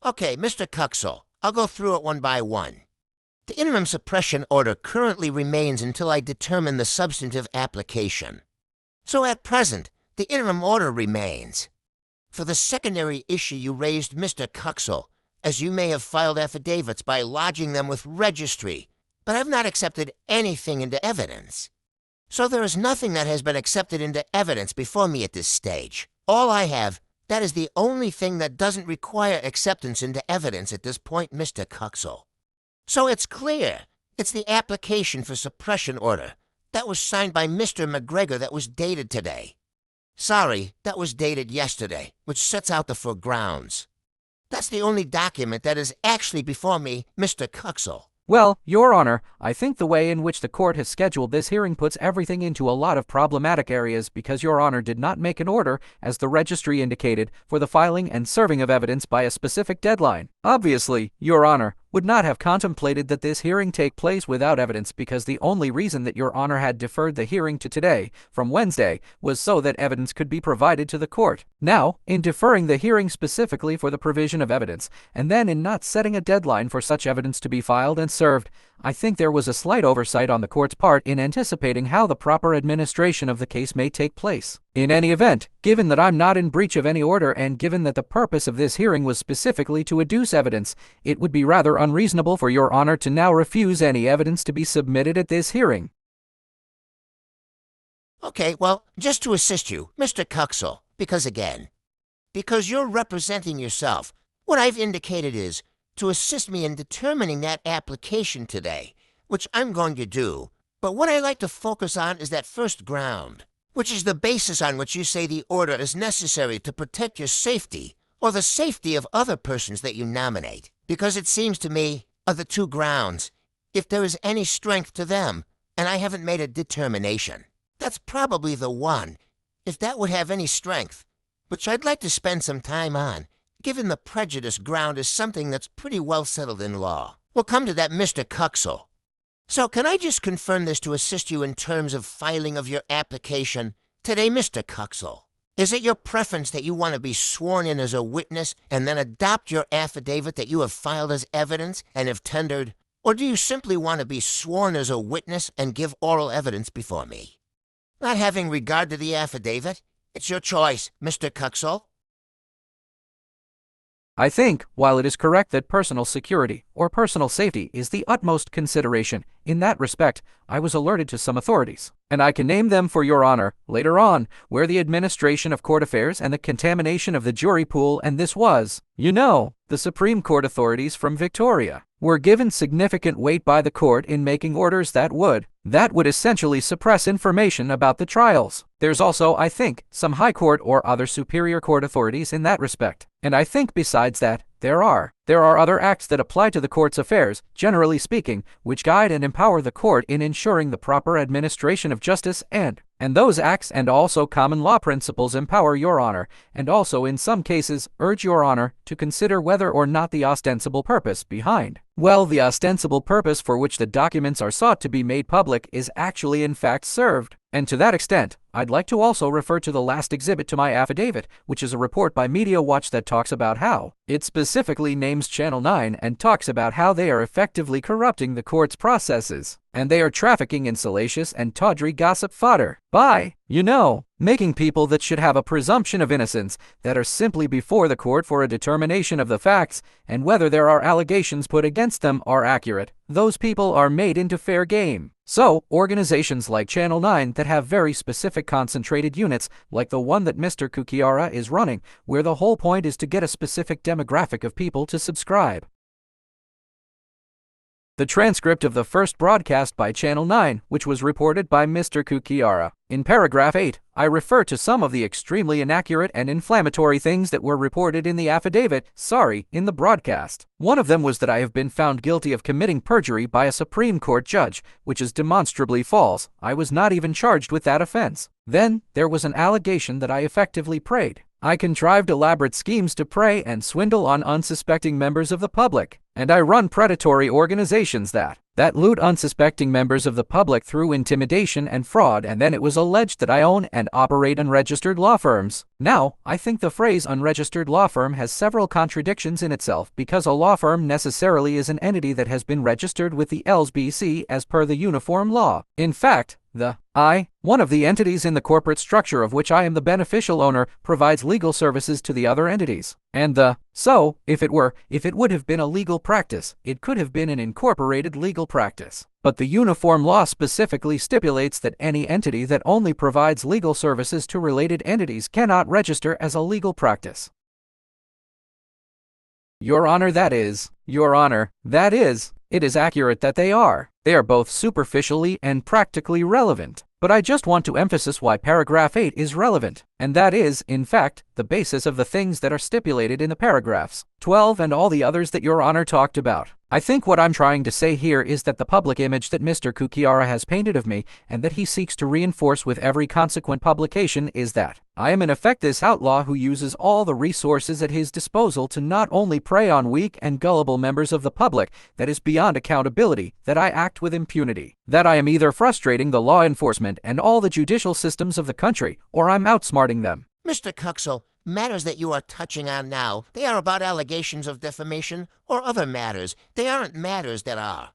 Okay, Mr. Cuxel, I'll go through it one by one. The interim suppression order currently remains until I determine the substantive application. So at present, the interim order remains. For the secondary issue you raised, Mr. Cuxel, as you may have filed affidavits by lodging them with registry, but I've not accepted anything into evidence. So there is nothing that has been accepted into evidence before me at this stage. All I have, that is the only thing that doesn't require acceptance into evidence at this point, Mr. Cuxel. So it's clear. It's the application for suppression order. That was signed by Mr. McGregor that was dated today. Sorry, that was dated yesterday, which sets out the foregrounds. That's the only document that is actually before me, Mr. Cuxel. Well, Your Honor, I think the way in which the court has scheduled this hearing puts everything into a lot of problematic areas because Your Honor did not make an order, as the registry indicated, for the filing and serving of evidence by a specific deadline. Obviously, Your Honor would not have contemplated that this hearing take place without evidence because the only reason that Your Honor had deferred the hearing to today, from Wednesday, was so that evidence could be provided to the court. Now, in deferring the hearing specifically for the provision of evidence, and then in not setting a deadline for such evidence to be filed and served, I think there was a slight oversight on the court's part in anticipating how the proper administration of the case may take place. In any event, given that I'm not in breach of any order and given that the purpose of this hearing was specifically to adduce evidence, it would be rather unreasonable for Your Honor to now refuse any evidence to be submitted at this hearing. Okay, well, just to assist you, Mr. Cuxel, because you're representing yourself, what I've indicated is to assist me in determining that application today, which I'm going to do. But what I like to focus on is that first ground, which is the basis on which you say the order is necessary to protect your safety or the safety of other persons that you nominate. Because it seems to me, of the two grounds, if there is any strength to them, and I haven't made a determination, that's probably the one, if that would have any strength, which I'd like to spend some time on, given the prejudice ground is something that's pretty well settled in law. We'll come to that, Mr. Cuxel. So can I just confirm this to assist you in terms of filing of your application today, Mr. Cuxel? Is it your preference that you want to be sworn in as a witness and then adopt your affidavit that you have filed as evidence and have tendered? Or do you simply want to be sworn as a witness and give oral evidence before me? Not having regard to the affidavit, it's your choice, Mr. Cuxel. I think, while it is correct that personal security or personal safety is the utmost consideration, in that respect, I was alerted to some authorities, and I can name them for Your Honor later on, where the administration of court affairs and the contamination of the jury pool, and this was, the Supreme Court authorities from Victoria, were given significant weight by the court in making orders that would essentially suppress information about the trials. There's also, I think, some high court or other superior court authorities in that respect. And I think besides that, there are other acts that apply to the court's affairs, generally speaking, which guide and empower the court in ensuring the proper administration of justice and those acts and also common law principles empower Your Honor, and also in some cases urge Your Honor to consider whether or not the ostensible purpose behind, the ostensible purpose for which the documents are sought to be made public is actually in fact served. And to that extent, I'd like to also refer to the last exhibit to my affidavit, which is a report by Media Watch that talks about how it specifically names Channel 9 and talks about how they are effectively corrupting the court's processes, and they are trafficking in salacious and tawdry gossip fodder by, making people that should have a presumption of innocence that are simply before the court for a determination of the facts and whether there are allegations put against them are accurate. Those people are made into fair game. So, organizations like Channel 9 that have very specific concentrated units, like the one that Mr. Kukiara is running, where the whole point is to get a specific demographic of people to subscribe. The transcript of the first broadcast by Channel 9, which was reported by Mr. Kukiara. In paragraph 8, I refer to some of the extremely inaccurate and inflammatory things that were reported in the affidavit, in the broadcast. One of them was that I have been found guilty of committing perjury by a Supreme Court judge, which is demonstrably false. I was not even charged with that offense. Then, there was an allegation that I effectively preyed. I contrived elaborate schemes to prey and swindle on unsuspecting members of the public, and I run predatory organizations that that loot unsuspecting members of the public through intimidation and fraud, and then it was alleged that I own and operate unregistered law firms. Now, I think the phrase unregistered law firm has several contradictions in itself, because a law firm necessarily is an entity that has been registered with the LSBC as per the uniform law. In fact, one of the entities in the corporate structure of which I am the beneficial owner, provides legal services to the other entities. And if it would have been a legal practice, it could have been an incorporated legal practice. But the uniform law specifically stipulates that any entity that only provides legal services to related entities cannot register as a legal practice. Your Honor, that is, it is accurate that they are. They are both superficially and practically relevant. But I just want to emphasize why paragraph 8 is relevant, and that is, in fact, the basis of the things that are stipulated in the paragraphs 12 and all the others that Your Honor talked about. I think what I'm trying to say here is that the public image that Mr. Kukiara has painted of me, and that he seeks to reinforce with every consequent publication, is that I am in effect this outlaw who uses all the resources at his disposal to not only prey on weak and gullible members of the public, that is beyond accountability, that I act with impunity, that I am either frustrating the law enforcement and all the judicial systems of the country, or I'm outsmarting them. Mr. Cuxel, matters that you are touching on now, they are about allegations of defamation or other matters. They aren't matters that are.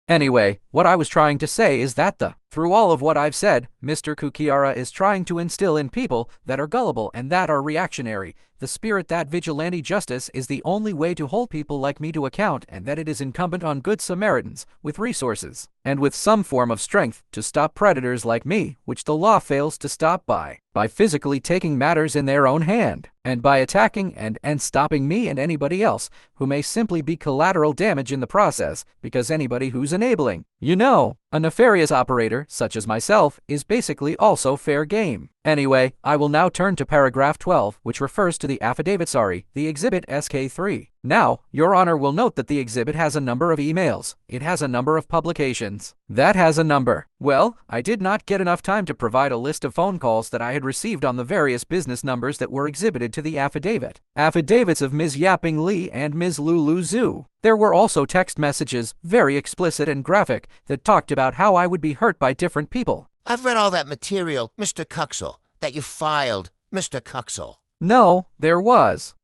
Anyway, what I was trying to say is that through all of what I've said, Mr. Kukiara is trying to instill in people that are gullible and that are reactionary the spirit that vigilante justice is the only way to hold people like me to account, and that it is incumbent on good Samaritans, with resources, and with some form of strength, to stop predators like me, which the law fails to stop by physically taking matters in their own hand, and by attacking and stopping me and anybody else who may simply be collateral damage in the process, because anybody who's enabling, a nefarious operator, such as myself, is basically also fair game. Anyway, I will now turn to paragraph 12, which refers to the affidavit, the exhibit SK3. Now, Your Honor will note that the exhibit has a number of emails. It has a number of publications. That has a number. Well, I did not get enough time to provide a list of phone calls that I had received on the various business numbers that were exhibited to the affidavit. Affidavits of Ms. Yaping Li and Ms. Lulu Zhu. There were also text messages, very explicit and graphic, that talked about how I would be hurt by different people. I've read all that material, Mr. Cuxel, that you filed, Mr. Cuxel. No, there was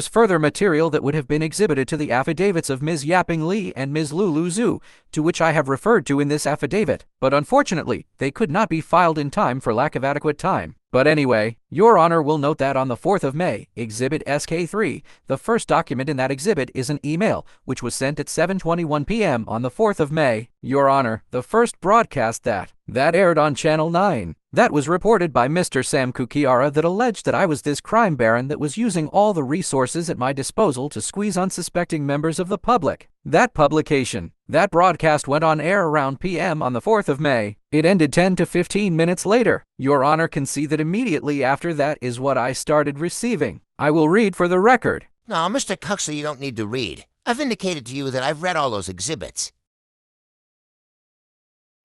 further material that would have been exhibited to the affidavits of Ms. Yaping Li and Ms. Lulu Zhu, to which I have referred to in this affidavit, but unfortunately, they could not be filed in time for lack of adequate time. But anyway, Your Honor will note that on the 4th of May, Exhibit SK3, the first document in that exhibit is an email, which was sent at 7:21 p.m. on the 4th of May. Your Honor, the first broadcast that aired on Channel 9. That was reported by Mr. Sam Kukiara that alleged that I was this crime baron that was using all the resources at my disposal to squeeze unsuspecting members of the public. That broadcast went on air around p.m. on the 4th of May. It ended 10 to 15 minutes later. Your Honor can see that immediately after that is what I started receiving. I will read for the record. No, Mr. Cuxel, you don't need to read. I've indicated to you that I've read all those exhibits.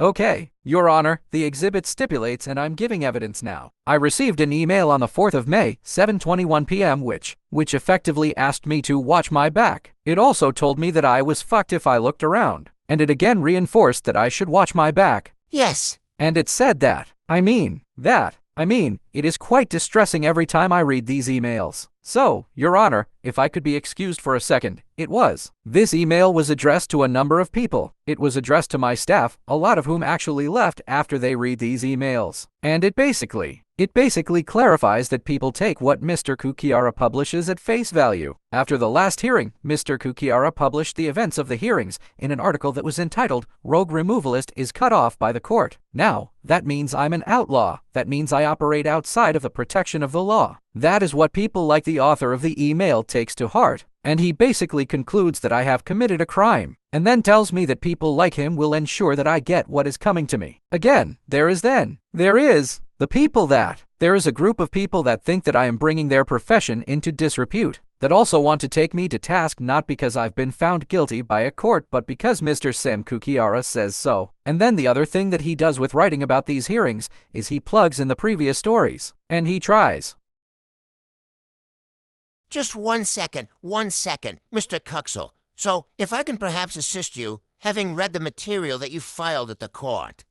Okay, Your Honor, the exhibit stipulates, and I'm giving evidence now. I received an email on the 4th of May, 7:21 p.m. which effectively asked me to watch my back. It also told me that I was fucked if I looked around. And it again reinforced that I should watch my back. Yes. And it said that. It is quite distressing every time I read these emails. So, Your Honor, if I could be excused for a second, this email was addressed to a number of people. It was addressed to my staff, a lot of whom actually left after they read these emails. And it basically clarifies that people take what Mr. Kukiara publishes at face value. After the last hearing, Mr. Kukiara published the events of the hearings in an article that was entitled, "Rogue Removalist is Cut Off by the Court." Now, that means I'm an outlaw. That means I operate outside of the protection of the law. That is what people like the author of the email takes to heart. And he basically concludes that I have committed a crime, and then tells me that people like him will ensure that I get what is coming to me. Again, there is a group of people that think that I am bringing their profession into disrepute, that also want to take me to task not because I've been found guilty by a court but because Mr. Sam Kukiara says so. And then the other thing that he does with writing about these hearings is he plugs in the previous stories, and he tries. Just 1 second, Mr. Cuxel. So, if I can perhaps assist you, having read the material that you filed at the court,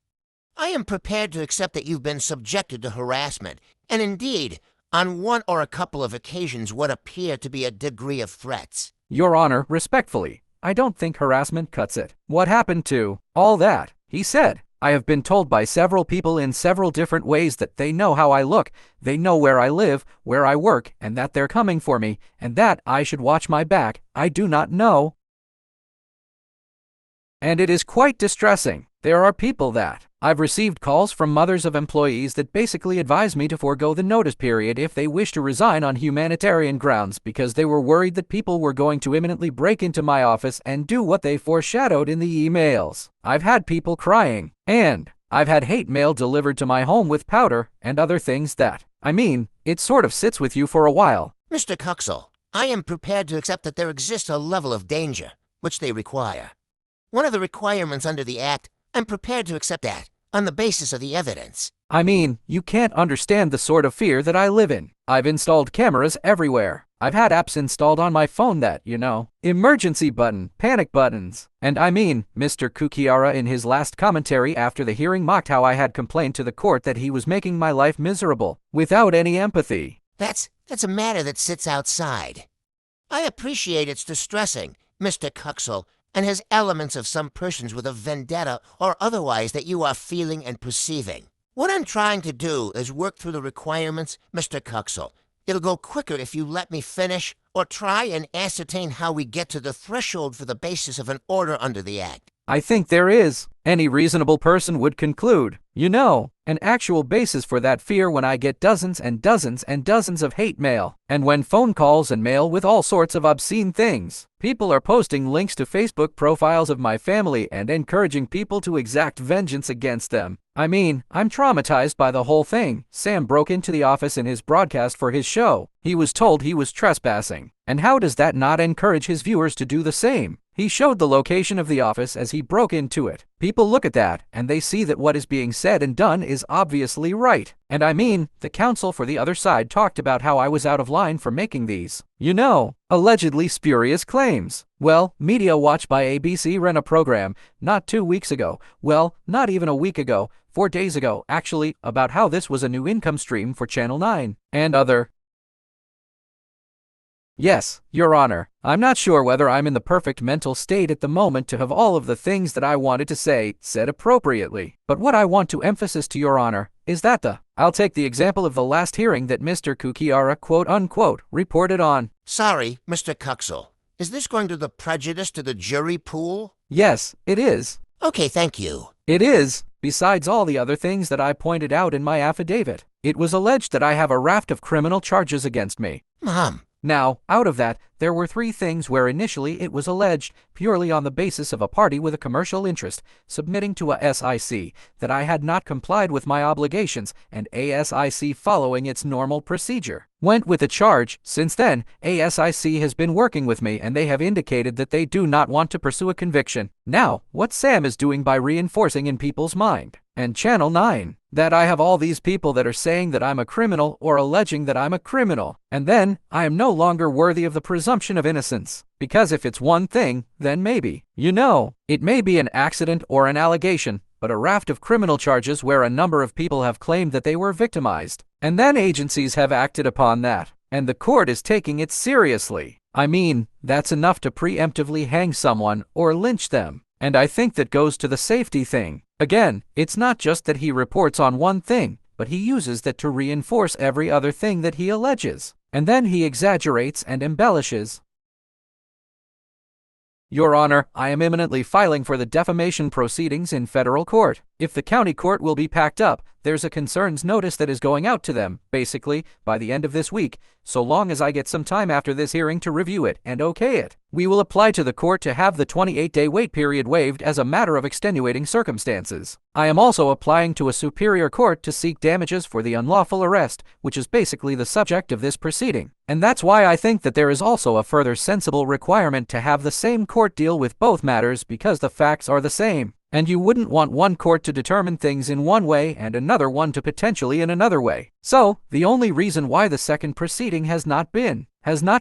I am prepared to accept that you've been subjected to harassment, and indeed, on one or a couple of occasions what appear to be a degree of threats. Your Honor, respectfully, I don't think harassment cuts it. What happened to all that? He said, I have been told by several people in several different ways that they know how I look, they know where I live, where I work, and that they're coming for me, and that I should watch my back. I do not know. And it is quite distressing. There are people that I've received calls from mothers of employees that basically advise me to forego the notice period if they wish to resign on humanitarian grounds because they were worried that people were going to imminently break into my office and do what they foreshadowed in the emails. I've had people crying, and I've had hate mail delivered to my home with powder and other things that, it sort of sits with you for a while. Mr. Cuxel, I am prepared to accept that there exists a level of danger, which they require. One of the requirements under the Act, I'm prepared to accept that, on the basis of the evidence. You can't understand the sort of fear that I live in. I've installed cameras everywhere. I've had apps installed on my phone that, emergency button, panic buttons. And Mr. Kukiara in his last commentary after the hearing mocked how I had complained to the court that he was making my life miserable, without any empathy. That's a matter that sits outside. I appreciate it's distressing, Mr. Cuxel, and has elements of some persons with a vendetta or otherwise that you are feeling and perceiving. What I'm trying to do is work through the requirements, Mr. Cuxel. It'll go quicker if you let me finish, or try and ascertain how we get to the threshold for the basis of an order under the Act. I think there is. Any reasonable person would conclude, an actual basis for that fear when I get dozens and dozens and dozens of hate mail, and when phone calls and mail with all sorts of obscene things. People are posting links to Facebook profiles of my family and encouraging people to exact vengeance against them. I'm traumatized by the whole thing. Sam broke into the office in his broadcast for his show. He was told he was trespassing. And how does that not encourage his viewers to do the same? He showed the location of the office as he broke into it. People look at that, and they see that what is being said and done is obviously right. And the counsel for the other side talked about how I was out of line for making these, allegedly spurious claims. Well, Media Watch by ABC ran a program, not 2 weeks ago, not even a week ago, 4 days ago, actually, about how this was a new income stream for Channel 9, and other. Yes, Your Honor, I'm not sure whether I'm in the perfect mental state at the moment to have all of the things that I wanted to say said appropriately. But what I want to emphasize to Your Honor is that I'll take the example of the last hearing that Mr. Kukiara quote-unquote reported on. Sorry, Mr. Cuxel. Is this going to the prejudice to the jury pool? Yes, it is. Okay, thank you. It is. Besides all the other things that I pointed out in my affidavit, it was alleged that I have a raft of criminal charges against me. Mom. Now, out of that, there were 3 things where initially it was alleged, purely on the basis of a party with a commercial interest, submitting to a SIC, that I had not complied with my obligations, and ASIC, following its normal procedure, went with a charge. Since then, ASIC has been working with me and they have indicated that they do not want to pursue a conviction. Now, what Sam is doing by reinforcing in people's mind, and Channel 9, that I have all these people that are saying that I'm a criminal or alleging that I'm a criminal, and then I am no longer worthy of the presumption of innocence. Because if it's one thing, then maybe, it may be an accident or an allegation, but a raft of criminal charges where a number of people have claimed that they were victimized, and then agencies have acted upon that, and the court is taking it seriously. That's enough to preemptively hang someone or lynch them. And I think that goes to the safety thing. Again, it's not just that he reports on one thing, but he uses that to reinforce every other thing that he alleges. And then he exaggerates and embellishes. Your Honor, I am imminently filing for the defamation proceedings in federal court. If the county court will be packed up, there's a concerns notice that is going out to them, basically, by the end of this week, so long as I get some time after this hearing to review it and okay it. We will apply to the court to have the 28-day wait period waived as a matter of extenuating circumstances. I am also applying to a superior court to seek damages for the unlawful arrest, which is basically the subject of this proceeding. And that's why I think that there is also a further sensible requirement to have the same court deal with both matters because the facts are the same. And you wouldn't want one court to determine things in one way and another one to potentially in another way. So, the only reason why the second proceeding has not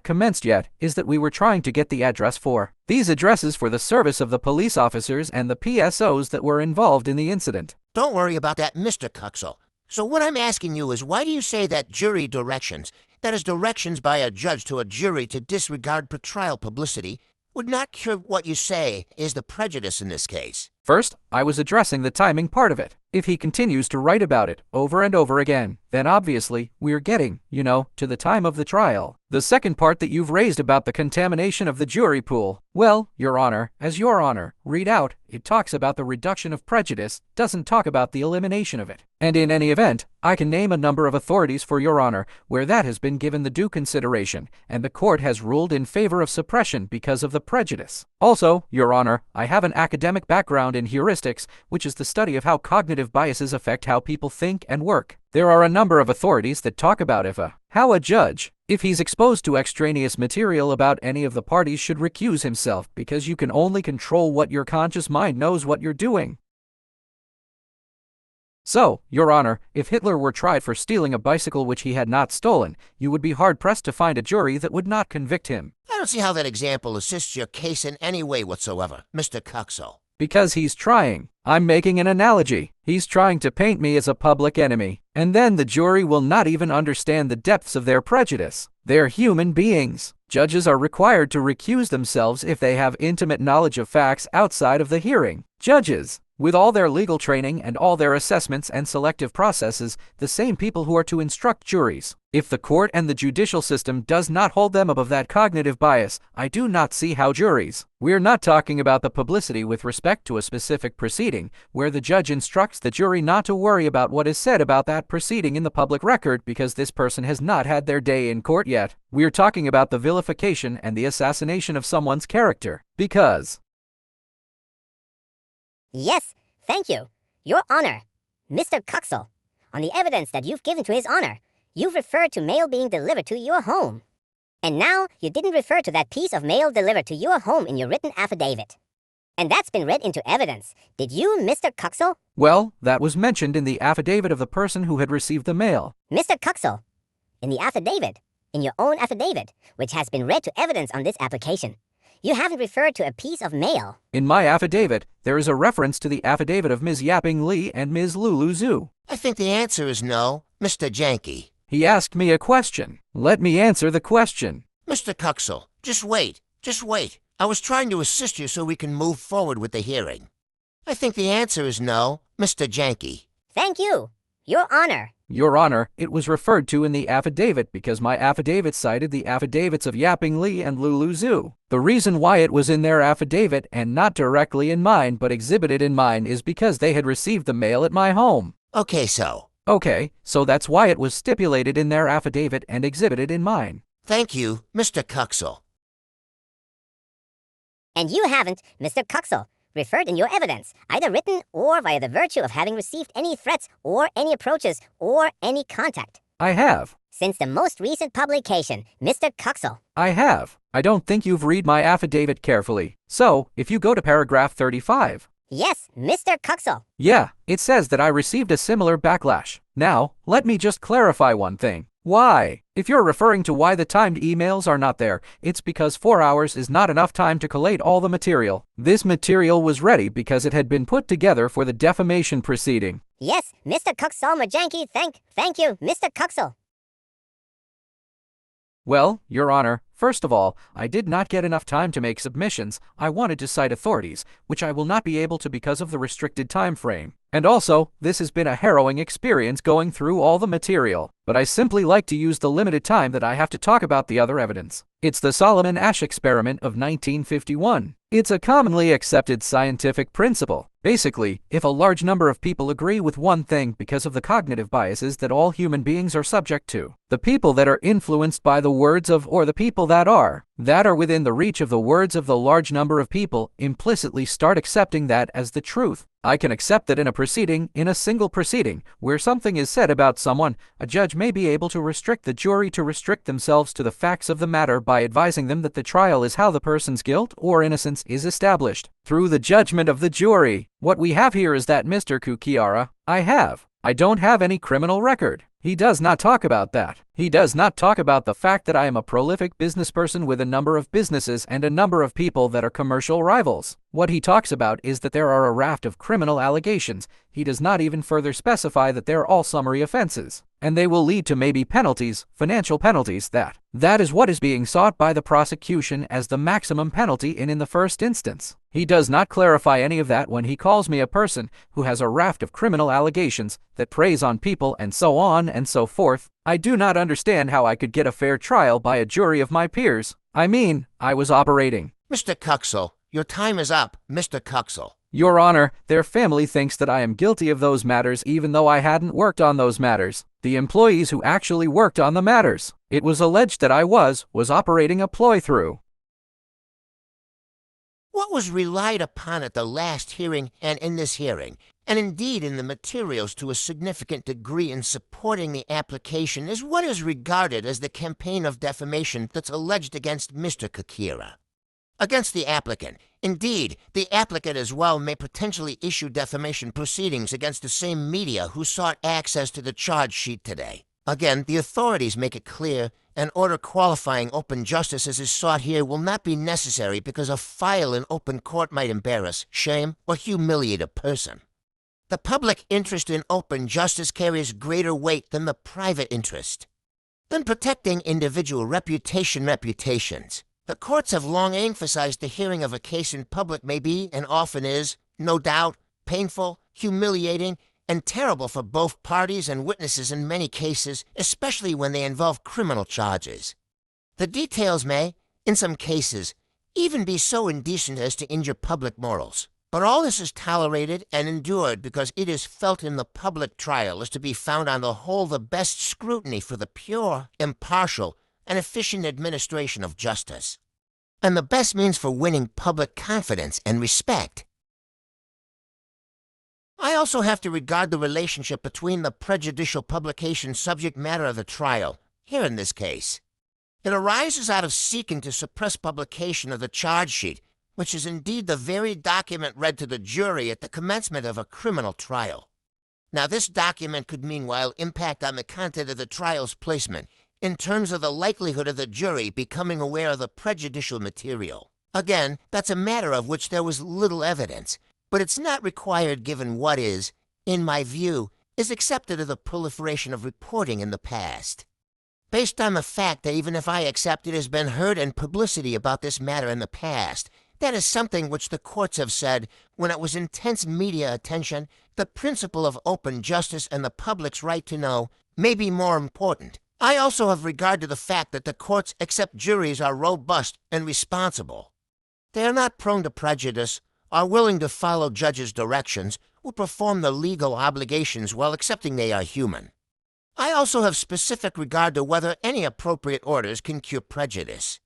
commenced yet is that we were trying to get the address for these addresses for the service of the police officers and the PSOs that were involved in the incident. Don't worry about that, Mr. Cuxel. So what I'm asking you is, why do you say that jury directions, that is directions by a judge to a jury to disregard pretrial publicity, would not cure what you say is the prejudice in this case? First, I was addressing the timing part of it. If he continues to write about it over and over again, then obviously we're getting, to the time of the trial. The second part that you've raised about the contamination of the jury pool, well, Your Honor, as Your Honor, read out, it talks about the reduction of prejudice, doesn't talk about the elimination of it. And in any event, I can name a number of authorities for Your Honor where that has been given the due consideration, and the court has ruled in favor of suppression because of the prejudice. Also, Your Honor, I have an academic background in heuristics, which is the study of how cognitive biases affect how people think and work. There are a number of authorities that talk about how a judge, if he's exposed to extraneous material about any of the parties, should recuse himself, because you can only control what your conscious mind knows what you're doing. So, Your Honor, if Hitler were tried for stealing a bicycle which he had not stolen, you would be hard-pressed to find a jury that would not convict him. I don't see how that example assists your case in any way whatsoever, Mr. Cuxel. Because he's trying. I'm making an analogy. He's trying to paint me as a public enemy. And then the jury will not even understand the depths of their prejudice. They're human beings. Judges are required to recuse themselves if they have intimate knowledge of facts outside of the hearing. Judges, with all their legal training and all their assessments and selective processes, the same people who are to instruct juries. If the court and the judicial system does not hold them above that cognitive bias, I do not see how juries. We're not talking about the publicity with respect to a specific proceeding, where the judge instructs the jury not to worry about what is said about that proceeding in the public record because this person has not had their day in court yet. We're talking about the vilification and the assassination of someone's character. Because Yes, thank you, Your Honor. Mr. Cuxel, on the evidence that you've given to His Honor, you've referred to mail being delivered to your home. And now you didn't refer to that piece of mail delivered to your home in your written affidavit. And that's been read into evidence. Did you, Mr. Cuxel? Well, that was mentioned in the affidavit of the person who had received the mail. Mr. Cuxel, in the affidavit, in your own affidavit, which has been read to evidence on this application, you haven't referred to a piece of mail. In my affidavit, there is a reference to the affidavit of Ms. Yapping Lee and Ms. Lulu Zhu. I think the answer is no, Mr. Janke. He asked me a question. Let me answer the question. Mr. Cuxel, just wait. I was trying to assist you so we can move forward with the hearing. I think the answer is no, Mr. Janke. Thank you, Your Honor. Your Honor, it was referred to in the affidavit because my affidavit cited the affidavits of Yapping Lee and Lulu Zhu. The reason why it was in their affidavit and not directly in mine but exhibited in mine is because they had received the mail at my home. Okay, so that's why it was stipulated in their affidavit and exhibited in mine. Thank you, Mr. Cuxel. And you haven't, Mr. Cuxel, referred in your evidence, either written or via the virtue of having received any threats or any approaches or any contact. I have. Since the most recent publication, Mr. Cuxel. I have. I don't think you've read my affidavit carefully. So, if you go to paragraph 35. Yes, Mr. Cuxel. Yeah, it says that I received a similar backlash. Now, let me just clarify one thing. Why? If you're referring to why the timed emails are not there, it's because 4 hours is not enough time to collate all the material. This material was ready because it had been put together for the defamation proceeding. Yes, Mr. Cuxel Majanki, thank you, Mr. Cuxel. Well, Your Honor, first of all, I did not get enough time to make submissions. I wanted to cite authorities, which I will not be able to because of the restricted time frame. And also, this has been a harrowing experience going through all the material. But I simply like to use the limited time that I have to talk about the other evidence. It's the Solomon Asch experiment of 1951. It's a commonly accepted scientific principle. Basically, if a large number of people agree with one thing because of the cognitive biases that all human beings are subject to, the people that are influenced by the words of or the people that are within the reach of the words of the large number of people implicitly start accepting that as the truth. I can accept that in a single proceeding, where something is said about someone, a judge may be able to restrict the jury to restrict themselves to the facts of the matter by advising them that the trial is how the person's guilt or innocence is established. through the judgment of the jury. What we have here is that Mr. Kukiara, I don't have any criminal record. He does not talk about that. He does not talk about the fact that I am a prolific businessperson with a number of businesses and a number of people that are commercial rivals. What he talks about is that there are a raft of criminal allegations. He does not even further specify that they're all summary offenses, and they will lead to maybe penalties, financial penalties. That is what is being sought by the prosecution as the maximum penalty in the first instance. He does not clarify any of that when he calls me a person who has a raft of criminal allegations that preys on people and so on and so forth. I do not understand how I could get a fair trial by a jury of my peers. I mean, I was operating. Mr. Cuxel, your time is up, Mr. Cuxel. Your Honor, their family thinks that I am guilty of those matters even though I hadn't worked on those matters. The employees who actually worked on the matters, it was alleged that I was operating a ploy through. What was relied upon at the last hearing and in this hearing, and indeed in the materials to a significant degree in supporting the application, is what is regarded as the campaign of defamation that's alleged against Mr. Kakira. Against the applicant. Indeed, the applicant as well may potentially issue defamation proceedings against the same media who sought access to the charge sheet today. Again, the authorities make it clear an order qualifying open justice as is sought here will not be necessary because a file in open court might embarrass, shame, or humiliate a person. The public interest in open justice carries greater weight than the private interest. Than protecting individual reputations. The courts have long emphasized the hearing of a case in public may be, and often is, no doubt, painful, humiliating, and terrible for both parties and witnesses in many cases, especially when they involve criminal charges. The details may, in some cases, even be so indecent as to injure public morals. But all this is tolerated and endured because it is felt in the public trial is to be found on the whole the best scrutiny for the pure, impartial, and efficient administration of justice, and the best means for winning public confidence and respect. I also have to regard the relationship between the prejudicial publication subject matter of the trial, here in this case. It arises out of seeking to suppress publication of the charge sheet, which is indeed the very document read to the jury at the commencement of a criminal trial. Now, this document could meanwhile impact on the content of the trial's placement, in terms of the likelihood of the jury becoming aware of the prejudicial material. Again, that's a matter of which there was little evidence, but it's not required given what is, in my view, is accepted of the proliferation of reporting in the past. Based on the fact that even if I accept it has been heard and publicity about this matter in the past, that is something which the courts have said, when it was intense media attention, the principle of open justice and the public's right to know may be more important. I also have regard to the fact that the courts accept juries are robust and responsible. They are not prone to prejudice, are willing to follow judges' directions, will perform the legal obligations while accepting they are human. I also have specific regard to whether any appropriate orders can cure prejudice.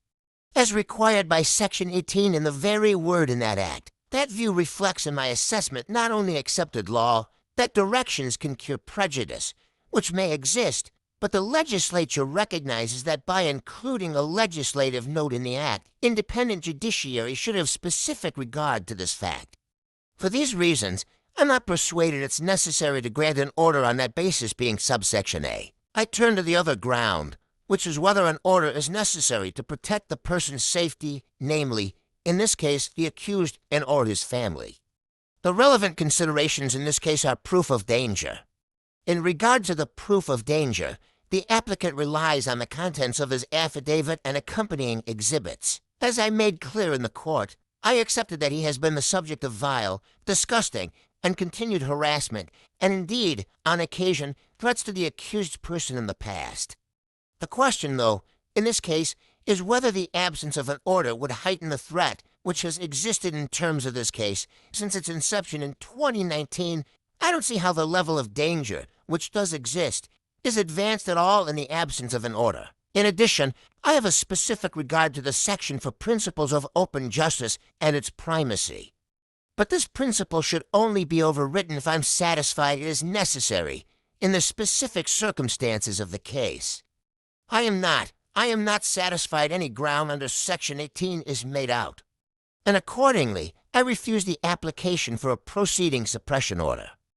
As required by Section 18 in the very word in that act, that view reflects in my assessment not only accepted law, that directions can cure prejudice, which may exist, but the legislature recognizes that by including a legislative note in the act, independent judiciary should have specific regard to this fact. For these reasons, I'm not persuaded it's necessary to grant an order on that basis being subsection A. I turn to the other ground, which is whether an order is necessary to protect the person's safety, namely, in this case, the accused and or his family. The relevant considerations in this case are proof of danger. In regard to the proof of danger, the applicant relies on the contents of his affidavit and accompanying exhibits. As I made clear in the court, I accepted that he has been the subject of vile, disgusting, and continued harassment, and indeed, on occasion, threats to the accused person in the past. The question, though, in this case, is whether the absence of an order would heighten the threat which has existed in terms of this case since its inception in 2019. I don't see how the level of danger, which does exist, is advanced at all in the absence of an order. In addition, I have a specific regard to the section for principles of open justice and its primacy. But this principle should only be overwritten if I'm satisfied it is necessary in the specific circumstances of the case. I am not satisfied any ground under Section 18 is made out. And accordingly, I refuse the application for a proceeding suppression order.